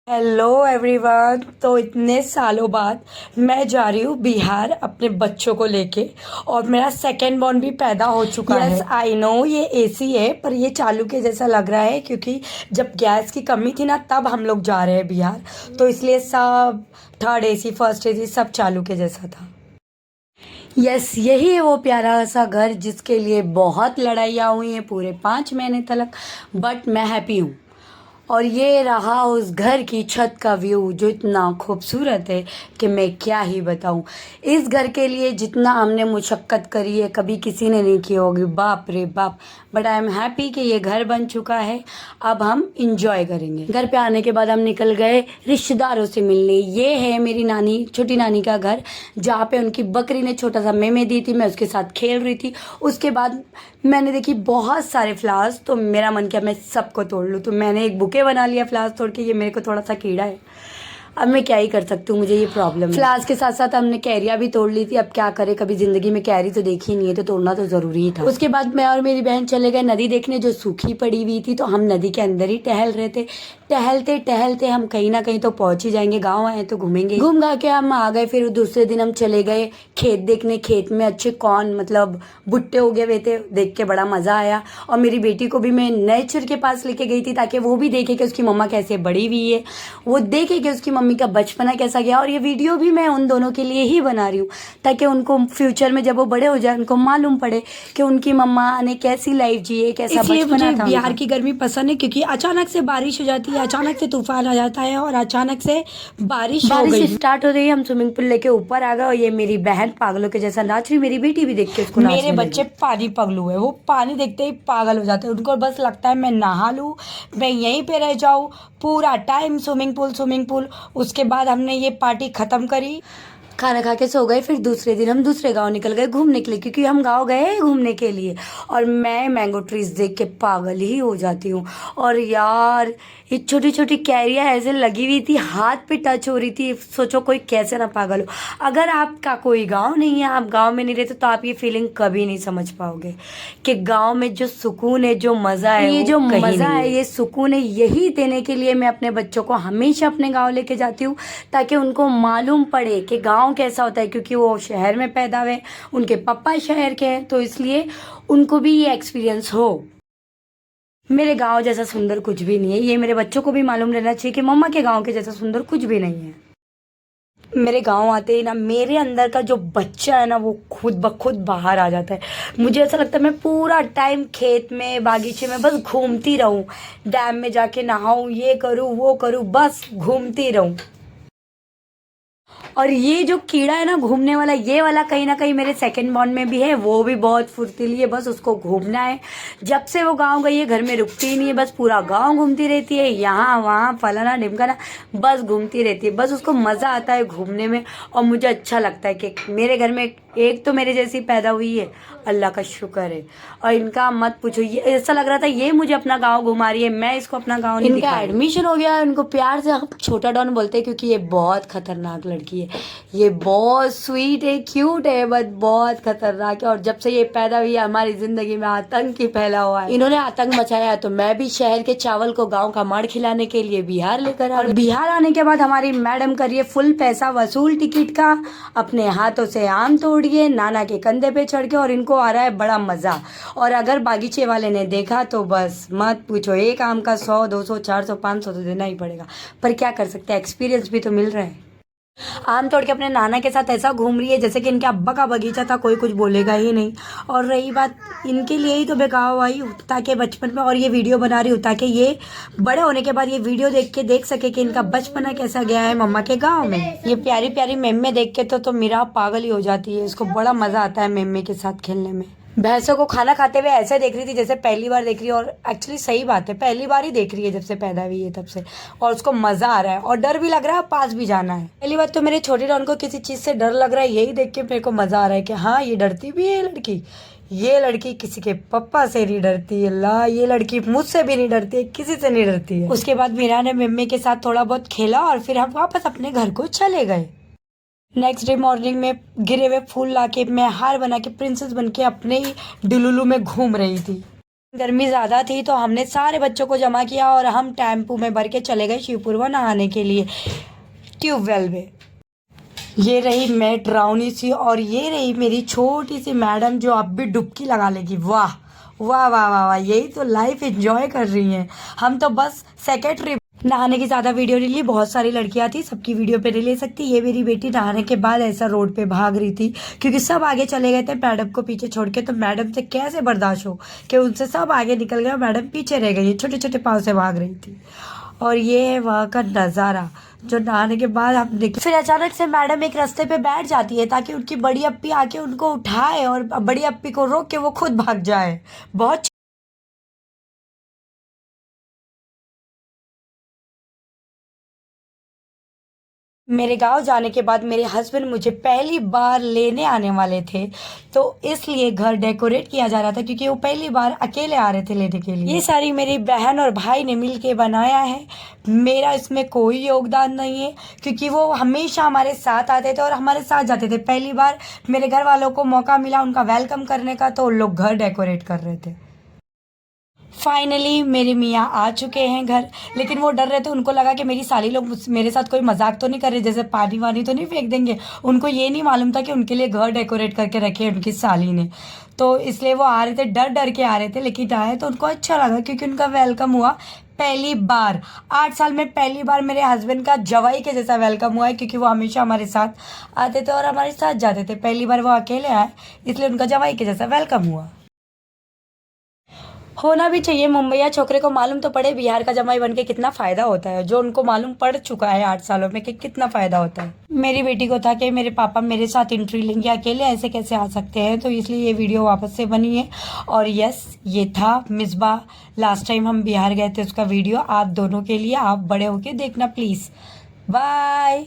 Hello everyone. तो इतने सालों बाद मैं जा रही हूँ बिहार अपने बच्चों को लेके, और मेरा सेकंड बॉर्न भी पैदा हो चुका है। यस आई नो ये एसी है, पर ये चालू के जैसा लग रहा है क्योंकि जब गैस की कमी थी ना तब हम लोग जा रहे हैं बिहार, तो इसलिए सब थर्ड एसी फर्स्ट एसी सब चालू के जैसा था। यस यही है वो प्यारा सा घर जिसके लिए बहुत लड़ाइयाँ हुई हैं पूरे 5 महीने तक, बट मैं हैप्पी हूँ। और ये रहा उस घर की छत का व्यू जो इतना खूबसूरत है कि मैं क्या ही बताऊं। इस घर के लिए जितना हमने मुशक्क़त करी है कभी किसी ने नहीं की होगी, बाप रे बाप। बट आई एम हैप्पी कि ये घर बन चुका है, अब हम इंजॉय करेंगे। घर पे आने के बाद हम निकल गए रिश्तेदारों से मिलने। ये है मेरी नानी, छोटी नानी का घर, जहाँ पे उनकी बकरी ने छोटा सा मेमे दी थी, मैं उसके साथ खेल रही थी। उसके बाद मैंने देखी बहुत सारे फ्लावर्स, तो मेरा मन किया मैं सबको तोड़ लूँ, तो मैंने एक बुके बना लिया फ्लावर्स तोड़ के। ये मेरे को थोड़ा सा कीड़ा है, अब मैं क्या ही कर सकती हूँ, मुझे ये प्रॉब्लम है। फ्लावर्स के साथ साथ हमने कैरियाँ भी तोड़ ली थी। अब क्या करें, कभी ज़िंदगी में कैरी तो देखी नहीं है, तो तोड़ना तो ज़रूरी ही था। उसके बाद मैं और मेरी बहन चले गए नदी देखने जो सूखी पड़ी हुई थी, तो हम नदी के अंदर ही टहल रहे थे। टहलते टहलते हम कहीं ना कहीं तो पहुँच ही जाएंगे, गाँव आए तो घूमेंगे। घूम गा के हम आ गए। फिर दूसरे दिन हम चले गए खेत देखने। खेत में अच्छे कॉर्न मतलब भुट्टे हो गए हुए थे, देख के बड़ा मज़ा आया। और मेरी बेटी को भी मैं नेचर के पास लेके गई थी ताकि वो भी देखे कि उसकी मम्मा कैसे बड़ी हुई है, वो देखे कि उसकी मम्मी का बचपना कैसा गया। और ये वीडियो भी मैं उन दोनों के लिए ही बना रही हूँ ताकि उनको फ्यूचर में जब वो बड़े हो जाए उनको मालूम पड़े कि उनकी मम्मा ने कैसी लाइफ जी है, कैसा बचपना था। बिहार की गर्मी पसंद है क्योंकि अचानक से बारिश हो जाती है, अचानक से तूफान आ जाता है और अचानक से बारिश स्टार्ट हो रही है। हम स्विमिंग पूल लेके ऊपर आ गए और ये मेरी बहन पागलों के जैसा नाच रही। मेरी बेटी भी देख के उसको मेरे बच्चे पानी पगलू है, वो पानी देखते ही पागल हो जाते हैं। उनको बस लगता है मैं नहा लूँ, मैं यहीं पे रह जाऊँ पूरा टाइम, स्विमिंग पूल। उसके बाद हमने ये पार्टी ख़त्म करी, खाना खा के सो गए। फिर दूसरे दिन हम दूसरे गांव निकल गए घूमने के लिए, क्योंकि हम गांव गए घूमने के लिए। और मैं मैंगो ट्रीज देख के पागल ही हो जाती हूँ। और यार ये छोटी छोटी कैरियाँ ऐसे लगी हुई थी, हाथ पे टच हो रही थी। सोचो कोई कैसे ना पागल हो। अगर आपका कोई गांव नहीं है, आप गांव में नहीं रहते, तो आप ये फीलिंग कभी नहीं समझ पाओगे कि गांव में जो सुकून है, जो मज़ा है, ये जो मज़ा है, ये सुकून है। यही देने के लिए मैं अपने बच्चों को हमेशा अपने गाँव लेके जाती हूँ ताकि उनको मालूम पड़े कि गाँव कैसा होता है। क्योंकि वो शहर में पैदा हुए, उनके पापा शहर के हैं, तो इसलिए उनको भी ये एक्सपीरियंस हो। मेरे गांव जैसा सुंदर कुछ भी नहीं है, ये मेरे बच्चों को भी मालूम रहना चाहिए कि मम्मा के गांव के जैसा सुंदर कुछ भी नहीं है। मेरे गांव आते ही ना मेरे अंदर का जो बच्चा है ना वो खुद ब खुद बाहर आ जाता है। मुझे ऐसा लगता है मैं पूरा टाइम खेत में बागीचे में बस घूमती रहूं, डैम में जाके नहाऊं, ये करूं वो करूं, बस घूमती रहूं। और ये जो कीड़ा है ना घूमने वाला, ये वाला कहीं ना कहीं मेरे सेकंड बॉर्न में भी है। वो भी बहुत फुर्तीली है, बस उसको घूमना है। जब से वो गांव गई है घर में रुकती ही नहीं है, बस पूरा गांव घूमती रहती है, यहाँ वहाँ फलाना ढिमकाना, बस घूमती रहती है। बस उसको मज़ा आता है घूमने में। और मुझे अच्छा लगता है कि मेरे घर में एक तो मेरे जैसी पैदा हुई है, अल्लाह का शुक्र है। और इनका मत पूछो, ये ऐसा लग रहा था ये मुझे अपना गांव घुमा रही है, मैं इसको अपना गांव नहीं दिखा रही। इनका एडमिशन हो गया, इनको प्यार से हम छोटा डॉन बोलते हैं क्योंकि ये बहुत खतरनाक लड़की है। ये बहुत स्वीट है, क्यूट है, बट बहुत खतरनाक है। और जब से ये पैदा हुई है हमारी जिंदगी में आतंक ही फैला हुआ है। इन्होंने आतंक मचाया है, तो मैं भी शहर के चावल को गाँव का माड़ खिलाने के लिए बिहार लेकर आ गई। और बिहार आने के बाद हमारी मैडम करिए फुल पैसा वसूल टिकट का, अपने हाथों से आम तोड़िए नाना के कंधे पे चढ़ के, और इनको आ रहा है बड़ा मज़ा। और अगर बागीचे वाले ने देखा तो बस मत पूछो, एक आम का 100 200 400 500 तो देना ही पड़ेगा। पर क्या कर सकते हैं, एक्सपीरियंस भी तो मिल रहा है। आम तोड़ के अपने नाना के साथ ऐसा घूम रही है जैसे कि इनके अब्बा का बगीचा था, कोई कुछ बोलेगा ही नहीं। और रही बात, इनके लिए ही तो बेकाव आई हूँ ताकि बचपन में, और ये वीडियो बना रही हूँ ताकि ये बड़े होने के बाद ये वीडियो देख के देख सके कि इनका बचपना कैसा गया है मम्मा के गाँव में। ये प्यारी प्यारी मेम्मे देख के तो मेरा पागल ही हो जाती है, इसको बड़ा मज़ा आता है मेम्मे के साथ खेलने में। भैंसों को खाना खाते हुए ऐसे देख रही थी जैसे पहली बार देख रही है, और एक्चुअली सही बात है, पहली बार ही देख रही है जब से पैदा हुई है तब से। और उसको मज़ा आ रहा है और डर भी लग रहा है, पास भी जाना है। पहली बात तो मेरे छोटे डॉन को किसी चीज़ से डर लग रहा है, यही देख के मेरे को मज़ा आ रहा है कि हाँ ये डरती भी है लड़की। ये लड़की किसी के पप्पा से नहीं डरती है, ला ये लड़की मुझसे भी नहीं डरती है, किसी से नहीं डरती है। उसके बाद मीरा ने मम्मी के साथ थोड़ा बहुत खेला और फिर हम वापस अपने घर को चले गए। नेक्स्ट डे मॉर्निंग में गिरे हुए फूल लाके मैं हार बना के प्रिंसेस बन के अपने ही डिलुलू में घूम रही थी। गर्मी ज़्यादा थी तो हमने सारे बच्चों को जमा किया और हम टेम्पू में भर के चले गए शिवपुरवा नहाने के लिए ट्यूबवेल में। ये रही मैं ड्राउनी सी और ये रही मेरी छोटी सी मैडम जो अब भी डुबकी लगा लेगी। वाह वाह वाह वाह वाह, यही तो लाइफ एंजॉय कर रही हैं। हम तो बस सेक्रेटरी नहाने की ज़्यादा वीडियो नहीं ली, बहुत सारी लड़कियां थी, सबकी वीडियो पे नहीं ले सकती। ये मेरी बेटी नहाने के बाद ऐसा रोड पे भाग रही थी क्योंकि सब आगे चले गए थे मैडम को पीछे छोड़ के। तो मैडम से कैसे बर्दाश्त हो कि उनसे सब आगे निकल गए, मैडम पीछे रह गई, छोटे छोटे पाँव से भाग रही थी। और ये है वहाँ का नज़ारा जो नहाने के बाद आप देख। फिर अचानक से मैडम एक रास्ते पे बैठ जाती है ताकि उनकी बड़ी अप्पी आके उनको उठाए और बड़ी अप्पी को रोक के वो खुद भाग जाए। बहुत मेरे गांव जाने के बाद मेरे हस्बैंड मुझे पहली बार लेने आने वाले थे, तो इसलिए घर डेकोरेट किया जा रहा था क्योंकि वो पहली बार अकेले आ रहे थे लेने के लिए। ये सारी मेरी बहन और भाई ने मिल के बनाया है, मेरा इसमें कोई योगदान नहीं है क्योंकि वो हमेशा हमारे साथ आते थे और हमारे साथ जाते थे। पहली बार मेरे घर वालों को मौका मिला उनका वेलकम करने का, तो लोग घर डेकोरेट कर रहे थे। फाइनली मेरे मियाँ आ चुके हैं घर, लेकिन वो डर रहे थे, उनको लगा कि मेरी साली लोग मेरे साथ कोई मजाक तो नहीं कर रहे, जैसे पानी वानी तो नहीं फेंक देंगे। उनको ये नहीं मालूम था कि उनके लिए घर डेकोरेट करके रखे उनकी साली ने, तो इसलिए वो आ रहे थे, डर डर के आ रहे थे, लेकिन आए तो उनको अच्छा लगा क्योंकि उनका वेलकम हुआ पहली बार। 8 साल में पहली बार मेरे हस्बैंड का जवाई के जैसा वेलकम हुआ है क्योंकि वो हमेशा हमारे साथ आते थे और हमारे साथ जाते थे। पहली बार वो अकेले आए, इसलिए उनका जवाई के जैसा वेलकम हुआ। होना भी चाहिए, मुंबईया छोकरे को मालूम तो पड़े बिहार का जमाई बन के कितना फ़ायदा होता है, जो उनको मालूम पड़ चुका है 8 सालों में कि कितना फ़ायदा होता है। मेरी बेटी को था कि मेरे पापा मेरे साथ एंट्री लेंगे, अकेले ऐसे कैसे आ सकते हैं, तो इसलिए ये वीडियो वापस से बनी है। और यस, ये था मिसबा, लास्ट टाइम हम बिहार गए थे उसका वीडियो, आप दोनों के लिए। आप बड़े होके देखना प्लीज़। बाय।